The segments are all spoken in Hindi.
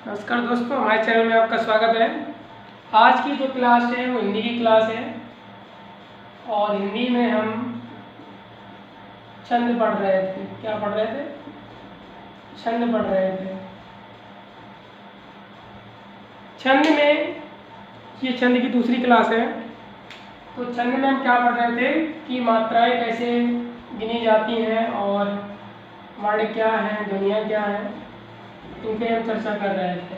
नमस्कार दोस्तों, हमारे चैनल में आपका स्वागत है। आज की जो क्लास है वो हिंदी की क्लास है और हिंदी में हम छंद पढ़ रहे थे। क्या पढ़ रहे थे? छंद पढ़ रहे थे। छंद में ये छंद की दूसरी क्लास है। तो छंद में हम क्या पढ़ रहे थे कि मात्राएं कैसे गिनी जाती हैं और वर्ण क्या है, ध्वनियाँ क्या है, इन पे हम चर्चा कर रहे थे।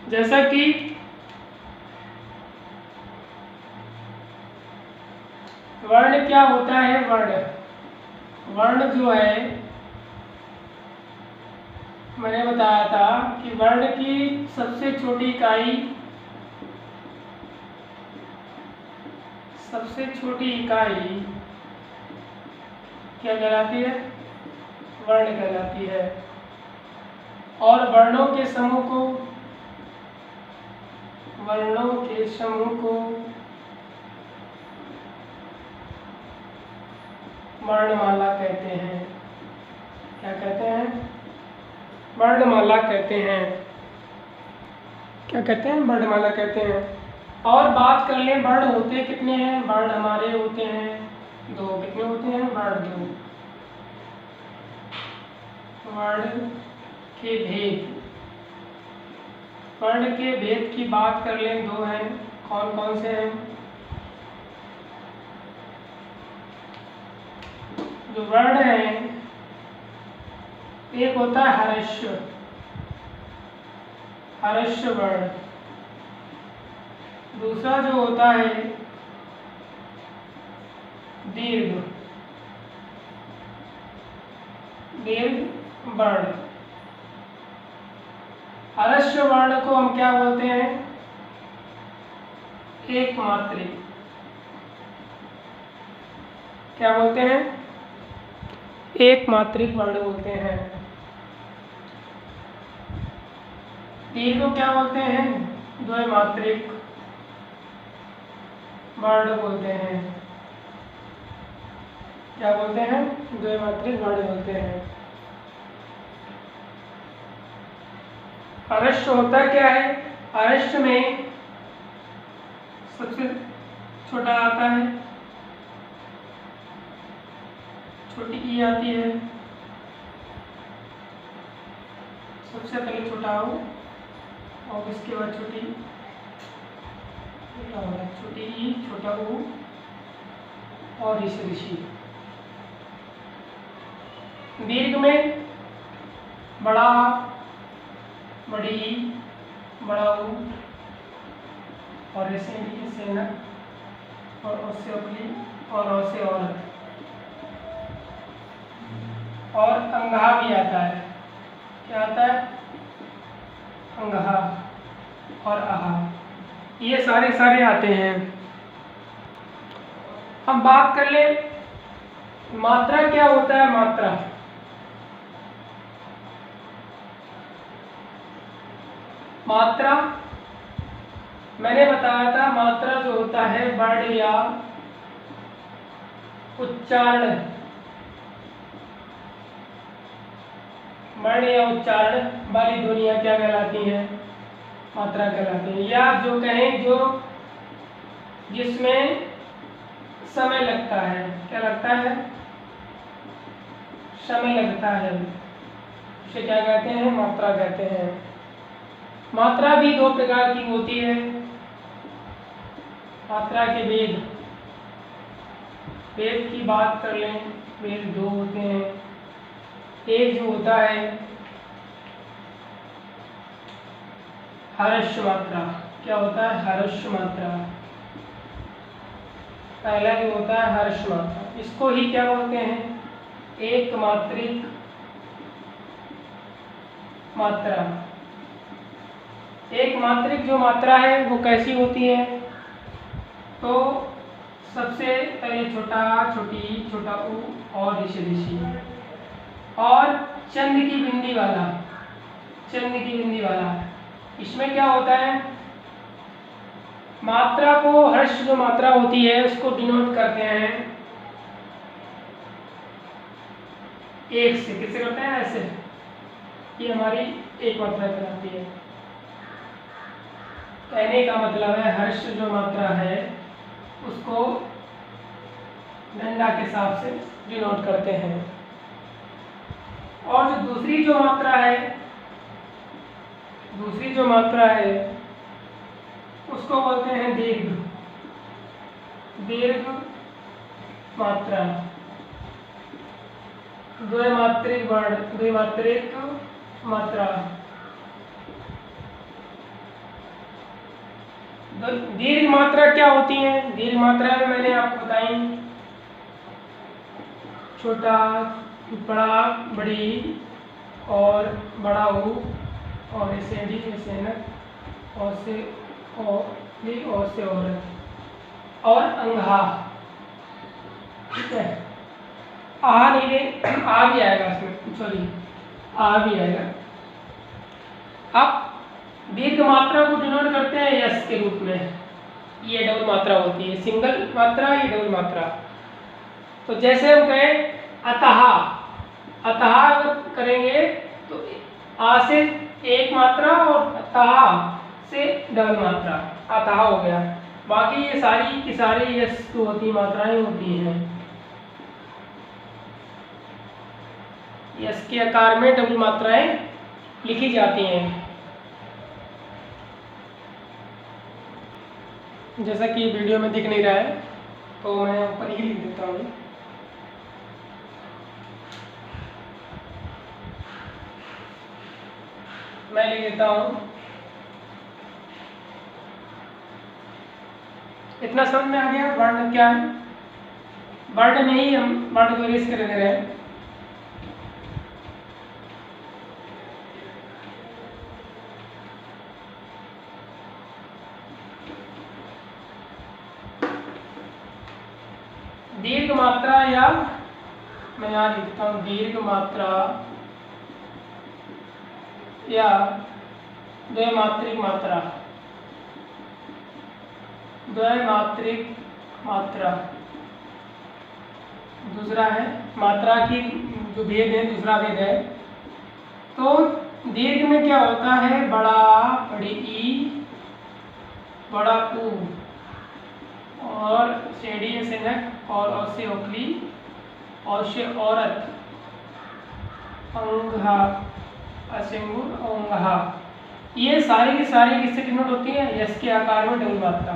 जैसा कि वर्ण क्या होता है, वर्ण जो है मैंने बताया था कि वर्ण की सबसे छोटी इकाई क्या कहलाती है? वर्ण कहलाती है। और वर्णों के समूह को वर्णमाला कहते हैं। क्या कहते हैं? वर्णमाला कहते हैं। क्या कहते हैं? वर्णमाला कहते हैं। और बात कर लें, वर्ण होते कितने हैं? वर्ण हमारे होते हैं दो। कितने होते हैं? वर्ण दो। वर्ण के भेद की बात कर लें, दो हैं। कौन कौन से हैं? जो वर्ण हैं, एक होता है हर्ष वर्ण। दूसरा जो होता है दीर्घ वर्ण। हर्ष वर्ण को हम क्या बोलते हैं? एक मात्रिक। क्या बोलते हैं? एक मात्रिक वर्ण बोलते हैं। दीर्घ को क्या बोलते हैं? द्विमात्रिक वर्ण बोलते हैं। क्या बोलते हैं? द्विमात्रिक वर्ण बोलते हैं। हर्ष होता क्या है? हर्ष में सबसे छोटा आता है, छोटी ई आती है। सबसे पहले छोटा हो और इसके बाद छोटी ई, छोटा ओ और ऋषि। दीर्घ में बड़ा, बड़ी ई, बड़ा ओ और ऐसे न और उससे अपनी और उससे और अंगहा भी आता है। क्या आता है? अंगहा और आहा, ये सारे आते हैं। हम बात कर ले मात्रा क्या होता है? मात्रा मैंने बताया था, मात्रा जो होता है वर्ण या उच्चारण वाली ध्वनियाँ क्या कहलाती हैं? मात्रा कहलाती है। या जो कहें जो जिसमें समय लगता है। क्या लगता है? समय लगता है, उसे क्या कहते हैं? मात्रा कहते हैं। मात्रा भी दो प्रकार की होती है। मात्रा के भेद की बात कर लें, भेद दो होते हैं। एक जो होता है हर्ष मात्रा। क्या होता है? हर्ष मात्रा। पहला जो होता है हर्ष मात्रा, इसको ही क्या बोलते हैं? एक मात्रिक मात्रा। एक मात्रिक जो मात्रा है वो कैसी होती है? तो सबसे पहले छोटी, छोटा ऊ और ऋषि और चंद की बिंदी वाला। इसमें क्या होता है? मात्रा को, हर्ष जो मात्रा होती है उसको डिनोट करते हैं एक से। किससे करते हैं? ऐसे। ये हमारी एक मात्रा कहलाती है। कहने का मतलब है हर्ष जो मात्रा है उसको डंडा के हिसाब से डिनोट करते हैं। और जो दूसरी जो मात्रा है उसको बोलते हैं दीर्घ मात्रा, द्विमात्रिक वर्ण, द्विमात्रिक मात्रा। दीर्घ मात्रा क्या होती है? दीर्घ मात्रा में मैंने आपको बताई छोटा, बड़ा, बड़ी और बड़ा ऊ और ऐसे डी, ऐसे न, और से और से और अंगहा। ठीक है, आ नहीं दे, आ भी आएगा इसमें, सॉरी आ भी आएगा। अब दीर्घ मात्रा को डिनोट करते हैं यस के रूप में। ये डबल मात्रा होती है, सिंगल मात्रा, ये डबल मात्रा। तो जैसे हम कहें अतः, अतः अगर करेंगे तो आ से एक मात्रा और अतः से डबल मात्रा, अतः हो गया। बाकी ये सारी की सारी यस की होती मात्राएं होती हैं। यस के आकार में डबल मात्राएं लिखी जाती हैं। जैसा कि वीडियो में दिख नहीं रहा है तो मैं ऊपर ही लिख देता हूँ। मैं लिख देता हूँ। इतना समझ में आ गया वर्ण क्या है? वर्ण में ही हम वर्ण को इरेज कर दे रहे हैं। दीर्घ मात्रा, या मैं यहाँ लिखता हूँ दीर्घ मात्रा या द्विमात्रिक मात्रा, द्विमात्रिक मात्रा। दूसरा है मात्रा की जो भेद है, दूसरा भेद है। तो दीर्घ में क्या होता है? बड़ा, बड़ी ई, बड़ा ऊ और शेडी से नक और से ओखली और से औरत, अंगहा, असिंगुर, अंगहा। ये सारी की सारी किससे डिनोट होती है? यस के आकार में डबल मात्रा।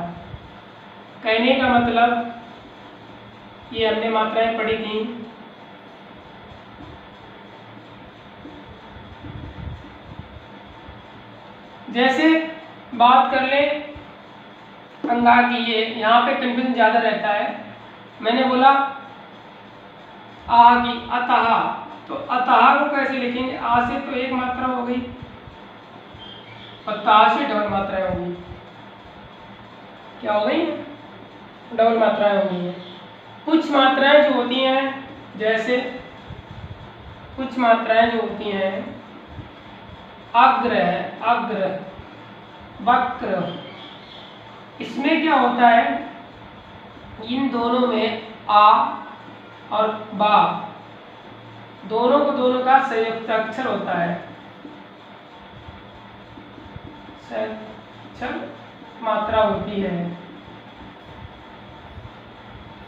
कहने का मतलब ये हमने मात्राएं पढ़ी थी। जैसे बात कर ले अंगा की, ये यहाँ पे कंफ्यूजन ज़्यादा रहता है। मैंने बोला आ की अतः, तो अतः को कैसे लिखेंगे? आ से तो एक मात्रा हो गई और ता से डबल मात्राएं होंगी। क्या हो गई? डबल मात्राएं होंगी। कुछ मात्राएं जो होती हैं, जैसे कुछ मात्राएं जो होती हैं अग्र है, अग्र, वक्र, इसमें क्या होता है? इन दोनों में आ और बा दोनों को दोनों का संयुक्त अक्षर होता है। संयुक्त मात्रा होती है।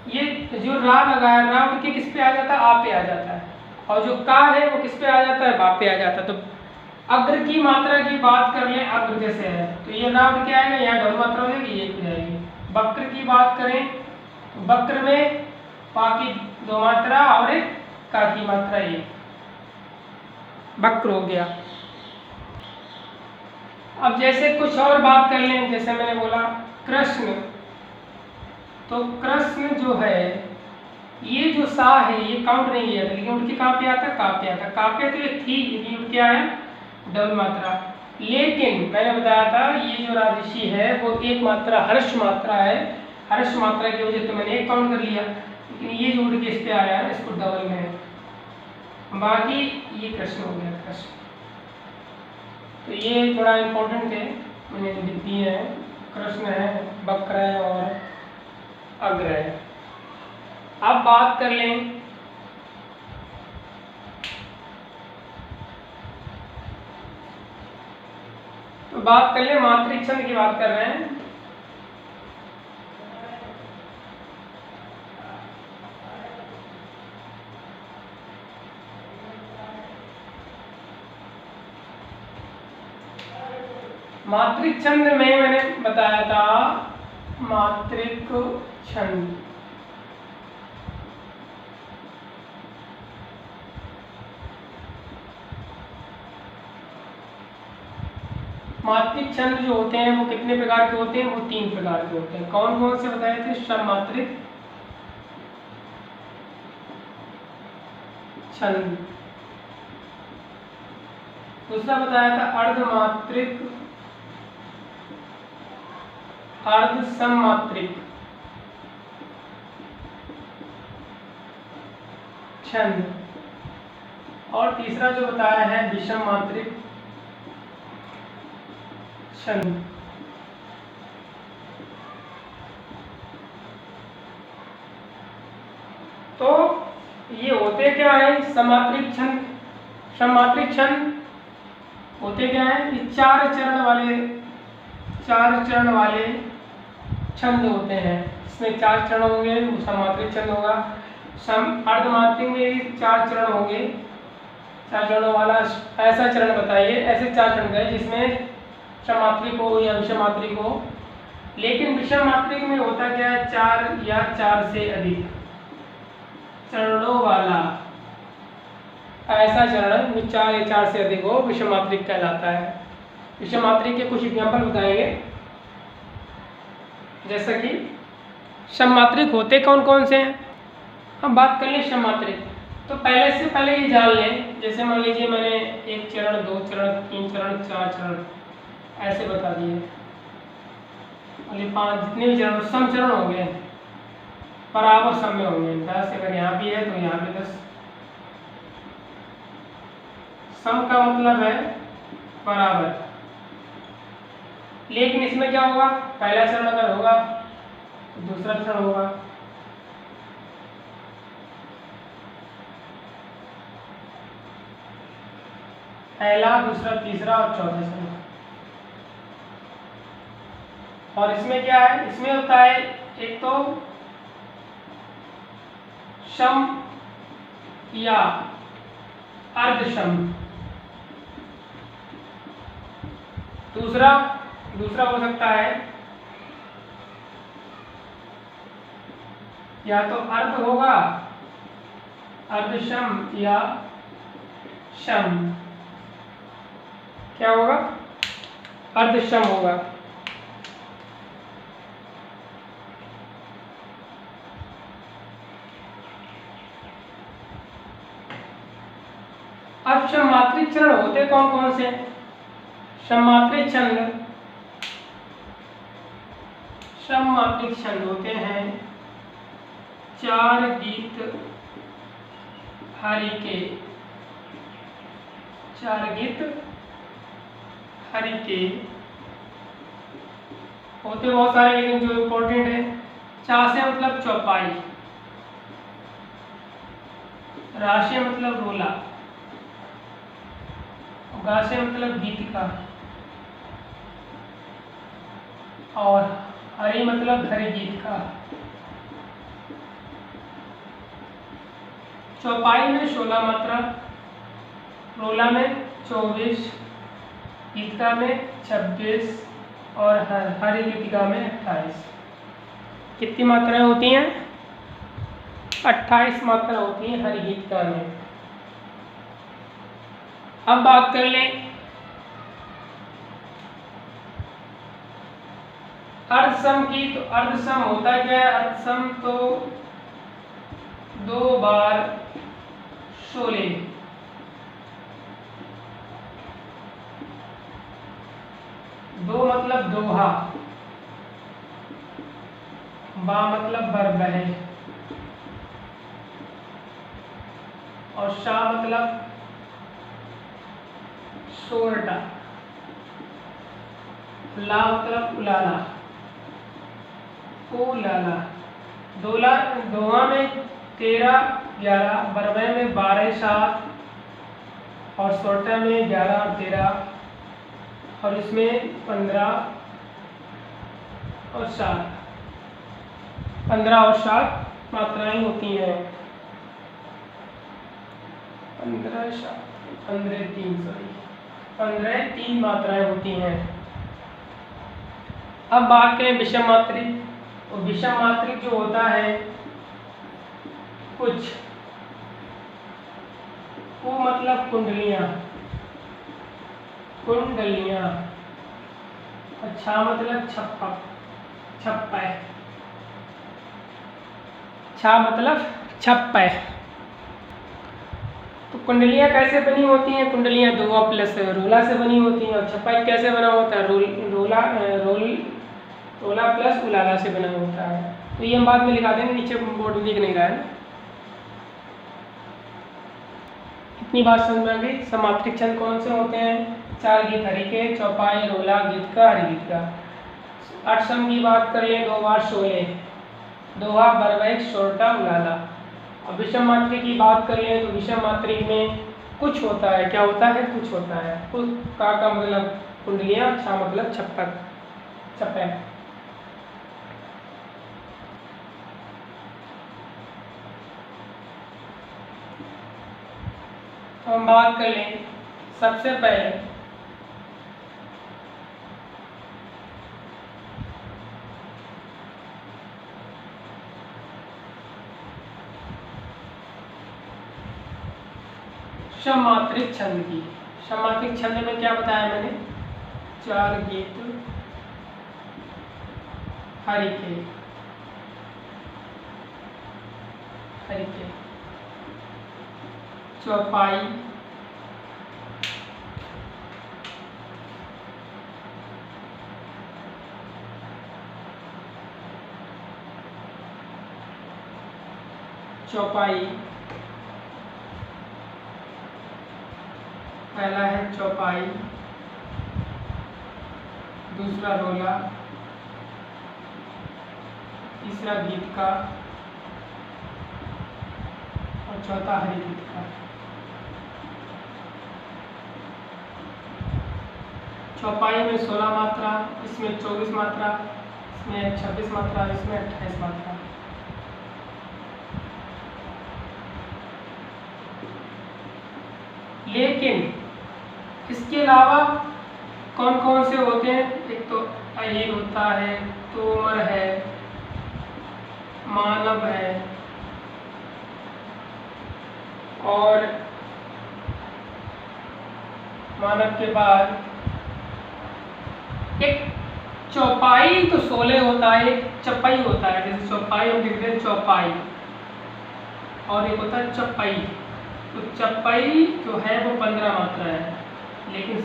ये जो रा लगाया, रा उठ के किस पे आ जाता है? आ पे आ जाता है। और जो का है वो किस पे आ जाता है? बा पे आ जाता है। तो अग्र की मात्रा की बात कर लें, अग्र जैसे है तो ये रा उठ के आएगा, यहाँ डबल मात्रा हो जाएगी, एक हो जाएगी। वक्र की बात करें तो वक्र में पा की दो मात्रा और एक का की मात्रा, ये वक्र हो गया। अब जैसे कुछ और बात कर लें, जैसे मैंने बोला कृष्ण, तो कृष्ण जो है ये जो सा है ये काउंट नहीं किया था, लेकिन उठ के कहाँ पे आता? का पे आता। का पे तो ये थी, लेकिन उठ के आया डबल मात्रा। लेकिन मैंने बताया था ये जो राजऋषि है वो एक मात्रा हर्ष मात्रा है। हर्ष मात्रा की वजह से तो मैंने एक काउंट कर लिया, लेकिन ये जो उठ के इस पे आया है इसको डबल में है। बाकी ये कृष्ण हो गया, कृष्ण। तो ये थोड़ा इम्पोर्टेंट है, मैंने लिख दिए हैं। कृष्ण है, वक्र है और अग्र है। अब बात कर लें तो बात कर ले मात्रिक छंद की बात कर रहे हैं। मात्रिक छंद में मैंने बताया था मात्रिक छंद मात्रिक छंद जो होते हैं वो कितने प्रकार के होते हैं? वो 3 प्रकार के होते हैं। कौन कौन से बताए थे? सममात्रिक छंद, दूसरा बताया था अर्धमात्रिक, अर्धसममात्रिक छंद, और तीसरा जो बताया है विषम मात्रिक छंद। तो ये होते क्या है? समात्रिक छंद, सममात्रिक छंद होते क्या है? ये 4 चरण वाले छंद होते हैं। इसमें 4 चरण होंगे, वो सममात्रिक छंद होगा। अर्धमात्रिक में भी 4 चरण होंगे। 4 चरणों वाला ऐसा चरण बताइए, ऐसे 4 चरण गए जिसमें सममात्रिक हो या विषमात्रिक हो। लेकिन विषम मात्रिक में होता क्या है? 4 या 4 से अधिक चरणों वाला ऐसा चरण जो 4 या 4 से अधिक हो विषम मात्रिक कहलाता है। विषम मात्रिक के कुछ एग्जाम्पल बताएंगे, जैसा कि सममात्रिक होते कौन कौन से हैं। हम बात कर लें सममात्रिक, तो पहले ये जान लें। जैसे मान लीजिए मैंने 1 चरण, 2 चरण, 3 चरण, 4 चरण ऐसे बता दिए, और ये 5 जितने भी चरण सम चरण होंगे, बराबर सम में होंगे। 10 अगर यहाँ भी है तो यहाँ भी 10। सम का मतलब है बराबर। लेकिन इसमें क्या होगा? पहला चरण अगर होगा तो दूसरा चरण होगा, पहला, दूसरा, तीसरा और चौथा चरण। और इसमें क्या है? इसमें होता है एक तो सम या अर्धसम, दूसरा हो सकता है या तो अर्ध होगा, अर्धसम या सम। क्या होगा? अर्धसम होगा। अब सममात्रिक चरण होते कौन कौन से? सममात्रिक छंद होते हैं 4 गीत हरिके, 4 गीत हरिके होते बहुत सारे, लेकिन जो इम्पोर्टेंट है, चा से मतलब चौपाई, रा से मतलब रोला, गा से मतलब गीत का, और हरि मतलब हरि गीत का। चौपाई में 16 मात्रा, रोला में 24, गीतिका में 26 और हरि गीतिका में 28। कितनी मात्राएं होती हैं? 28 मात्रा होती है हरि गीतिका में। अब बात कर लें अर्धसम की, तो अर्धसम होता क्या है? अर्धसम तो 2 बार 16, 2 मतलब दोहा, बा मतलब बरबहे, और शा मतलब सोरठा, ला मतलब उलाला, उलाला। दोहा में 13, 11, बरबे में 12, 7 और सोरठा में 11 और 13 और इसमें 15 और 7 15 और 7 मात्राएं होती हैं। 15 3 मात्राएं होती हैं। अब बात करें विषम मात्रिक। तो विषम मात्रिक जो होता है कुछ वो मतलब कुंडलियां अच्छा मतलब छप्पा छा मतलब छप्पा। तो कुंडलियां कैसे बनी होती हैं? कुंडलियां दोहा प्लस रोला से बनी होती हैं। और छप्पा कैसे बना होता है? रोला प्लस उलाला से बना होता है। तो ये हम बाद में लिखा देंगे, नीचे बोर्ड में दिख नहीं रहा है। इतनी बात समझ में आ गई। समात्रिक छंद कौन से होते हैं? 4 गीत हरिके, चौपाई, रोला, गीतका, हरिगीतका। 8 सम की बात कर लें, 2 बार शोले, दोहा, बरवैक, सोरठा, उलाला। और विषम मात्रिक की बात कर लें तो विषम मात्रिक में कुछ होता है। क्या होता है? कुछ होता है। कुछ का मतलब कुंडलियां, छा मतलब छप्पा। तो हम बात कर लें सबसे पहले सममात्रिक छंद की। सममात्रिक छंद में क्या बताया मैंने? 4 गीत हरिके, चौपाई, पहला है चौपाई, दूसरा रोला, तीसरा गीतका और चौथा हरिगीतका। चौपाई में 16 मात्रा, इसमें 24 मात्रा, इसमें 26 मात्रा, इसमें 28 मात्रा। लेकिन इसके अलावा कौन कौन से होते हैं? एक तो अहीर होता है, तोमर है, मानव है, और मानव के बाद एक चौपाई तो 16 होता है, एक चपाई होता है। जैसे चौपाई हम लिखते हैं चौपाई, और एक होता है चपाई। तो चपाई जो है वो 15 मात्रा है, लेकिन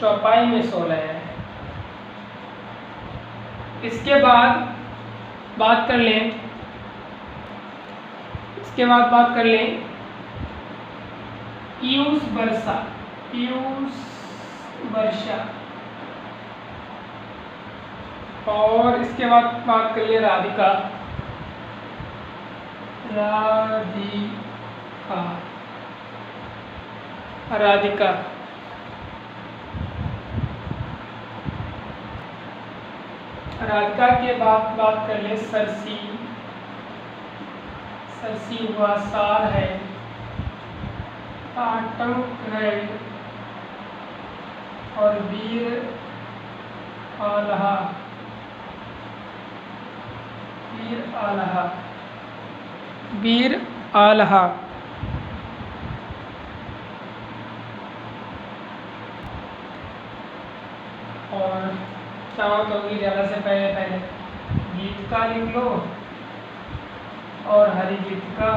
चौपाई में 16 है। इसके बाद बात कर लें पीयूष वर्षा, और इसके बाद बात कर लें राधिका। राधिका के बाद बात कर ले सरसी हुआ, सार है, आतंक है, और वीर आल्हा। और चाहो तो ज़्यादा से पहले गीत का लिख लो और हरिगीतका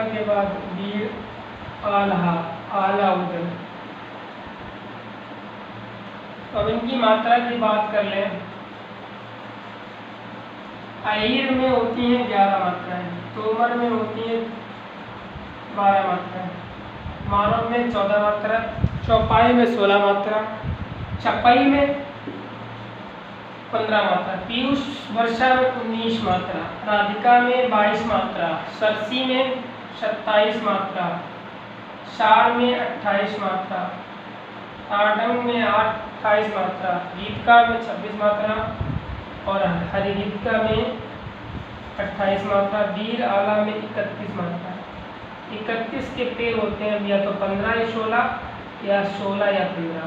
के बाद वीर आला उदल। अब इनकी मात्रा की बात कर लें। अहीर में होती हैं 11 मात्राएं, तोमर में होती हैं 12 मात्राएं, मानव में 14 मात्रा, चौपाई में 16 मात्रा, चपाई में 15 मात्रा, पीयूष वर्षा में 19 मात्रा, राधिका में 22 मात्रा, सरसी में 27 मात्रा, षाढ़ में 28 मात्रा, आडम में 28 मात्रा, गीतका में 26 मात्रा और हरिगीतका में 28 मात्रा, वीर आला में 31 मात्रा। 31 के पेड़ होते हैं, या तो 15 या 16 या 16 या 15,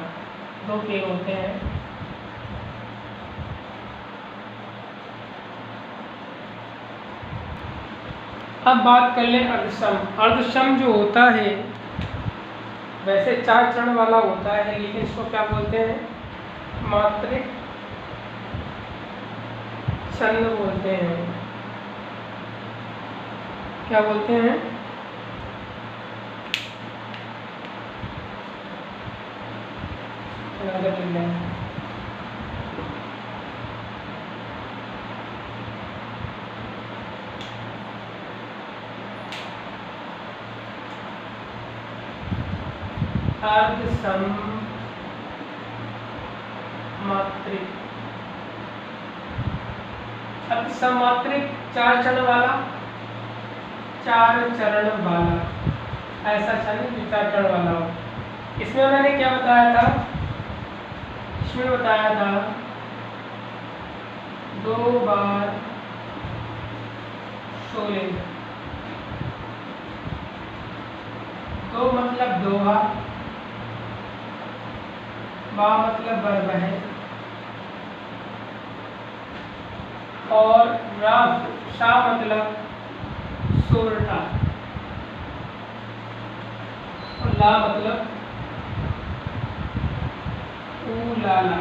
2 पेड़ होते हैं। अब बात कर लें अर्धसम। अर्धसम जो होता है वैसे 4 चरण वाला होता है, लेकिन इसको क्या बोलते हैं? मात्रिक छंद बोलते हैं। क्या बोलते हैं? अर्धसम मात्रिक। अर्धसम मात्रिक 4 चरण वाला, 4 चरण वाला ऐसा छंद जो 4 चरण वाला हो। इसमें मैंने क्या बताया था? इसमें बताया था 2 बार शोले, 2 मतलब दोहा, बा मतलब वर्ब है, और राम शा मतलब सोरठा, और ला मतलब उलाला।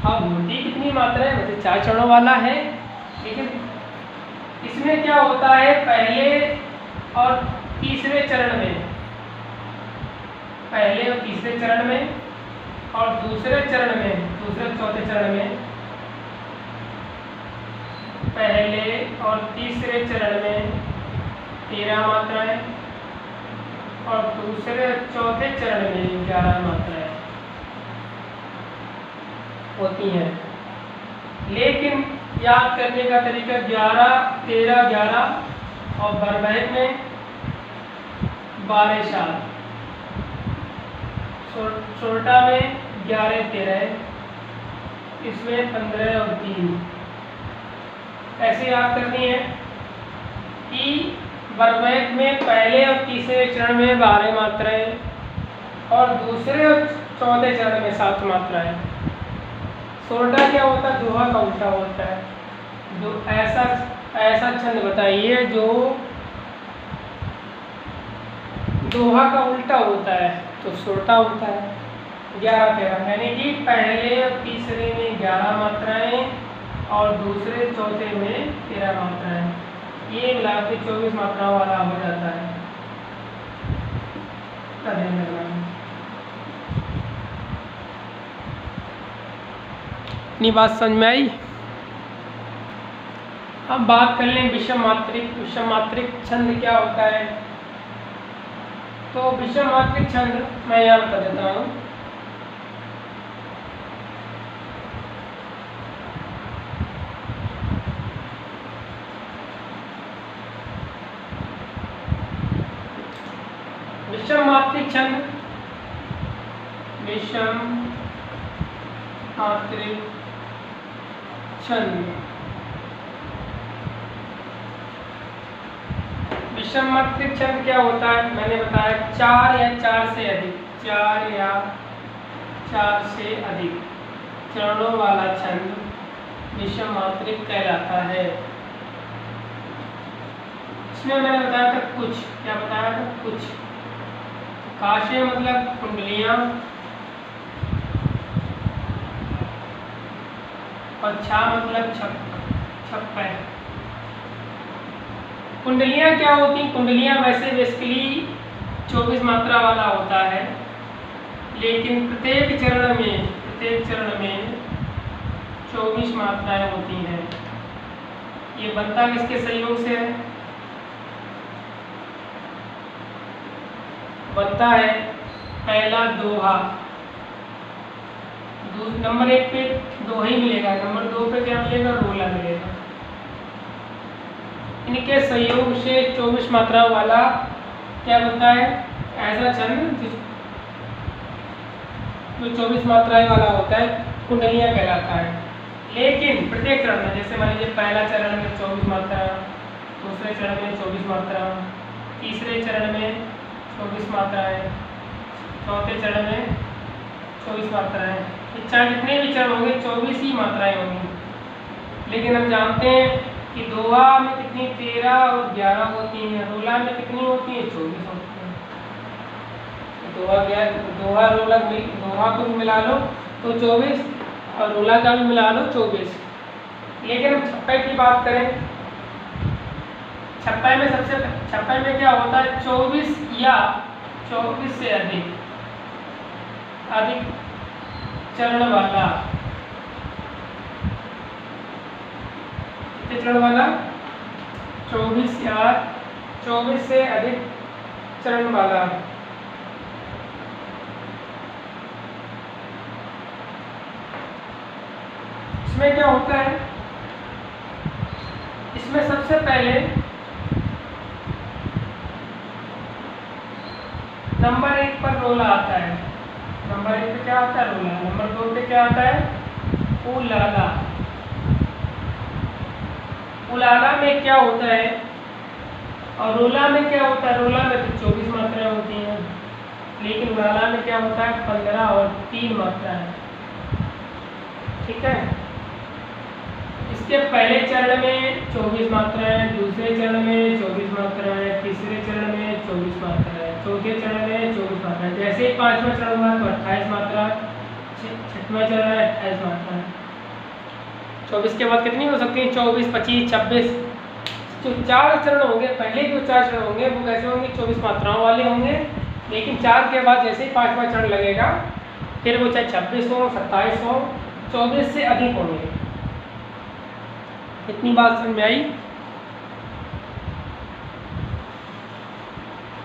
अब होती कितनी मात्रा है? वैसे 4 चरणों वाला है, लेकिन इसमें क्या होता है? पहले और तीसरे चरण में, पहले और तीसरे चरण में, और दूसरे चरण में, दूसरे चौथे चरण में, पहले और तीसरे चरण में 13 मात्राएं, और दूसरे चौथे चरण में 11 मात्राएं होती हैं। लेकिन याद करने का तरीका 11, 13, 11 और बरबैक में 12 साल, सोरठा में 11, 13, इसमें 15 और 3। ऐसे याद करनी है कि बरबैक में पहले और तीसरे चरण में 12 मात्राएं और दूसरे और चौथे चरण में 7 मात्राएं। सोरठा क्या होता है? दोहा का उल्टा होता है। जो ऐसा छंद बताइए जो दोहा का उल्टा होता है, तो सोरठा होता है। 11, 13 यानी कि पहले और तीसरे में 11 मात्राएं और दूसरे चौथे में 13 मात्राएं, ये मिला के 24 मात्राओं वाला हो जाता है। इतनी बात समझ में आई? अब बात कर लें विषम मात्रिक। विषम मात्रिक छंद क्या होता है? तो विषम मात्रिक छंद मैं यहाँ बता देता हूँ। विषम मात्रिक छंद, विषम मात्रिक छंद, विषम मात्रिक छंद क्या होता है? मैंने बताया 4 या 4 से अधिक, 4 या 4 से अधिक चरणों वाला छंद विषम मात्रिक कहलाता है। इसमें मैंने बताया था कुछ, क्या बताया था? कुछ। काशे मतलब कुंडलियां, और छा मतलब छप्पा। कुंडलियां क्या होती? कुंडलियां वैसे बेसिकली 24 मात्रा वाला होता है, लेकिन प्रत्येक चरण में 24 मात्राएं होती हैं। ये बनता किसके सहयोग से है? बनता है पहला दोहा, नंबर 1 पे दोहा ही मिलेगा, नंबर 2 पे क्या मिलेगा? रोला मिलेगा। इनके सहयोग से 24 मात्रा वाला क्या बनता है? ऐसा चरण जो 24 मात्राएं वाला होता है कुंडलियाँ कहलाता है। लेकिन प्रत्येक चरण में, जैसे मान लीजिए पहला चरण में 24 मात्रा, दूसरे चरण में 24 मात्रा, तीसरे चरण में 24 मात्राएं, चौथे चरण में 24 मात्राएं, चाहे जितने भी चरण होंगे 24 ही मात्राएं होंगी। लेकिन हम जानते हैं कि दोहा में कितनी 13 और 11 होती हैं, रोला में कितनी होती है? 24 होती हैं। दोहा दोहा को भी मिला लो तो 24 और रोला का भी मिला लो 24। लेकिन हम छप्पे की बात करें, छप्पे में क्या होता है? 24 या 24 से अधिक चरण वाला, कितने चरण वाला? 24 या 24 से अधिक चरण वाला। इसमें क्या होता है? इसमें सबसे पहले नंबर 1 पर रोला आता है। नंबर 1 पे क्या आता है? रोला। नंबर 2 पे क्या आता है? उलाला। उलाला में क्या होता है और रोला में क्या होता है? रोला में तो 24 मात्राएं होती हैं, लेकिन उलाला में क्या होता है? 15 और 3 मात्राएं। ठीक है। इसके पहले चरण में 24 मात्राएं, दूसरे चरण में 24 मात्राएं, तीसरे चरण में 24 मात्राएं, चौथे चरण में 24 मात्राएं। जैसे ही 5वां चरण हुआ तो 28 मात्रा, 6वां चरण है 28 मात्रा। 24 के बाद कितनी हो सकती है? 24, 25, 26। जो 4 चरण होंगे, पहले जो 4 चरण होंगे वो कैसे होंगे? 24 मात्राओं वाले होंगे। लेकिन 4 के बाद जैसे ही 5वां चरण लगेगा फिर वो चाहे 26 हो, 27 हो, 24 से अधिक होंगे। इतनी बात समझ में आई?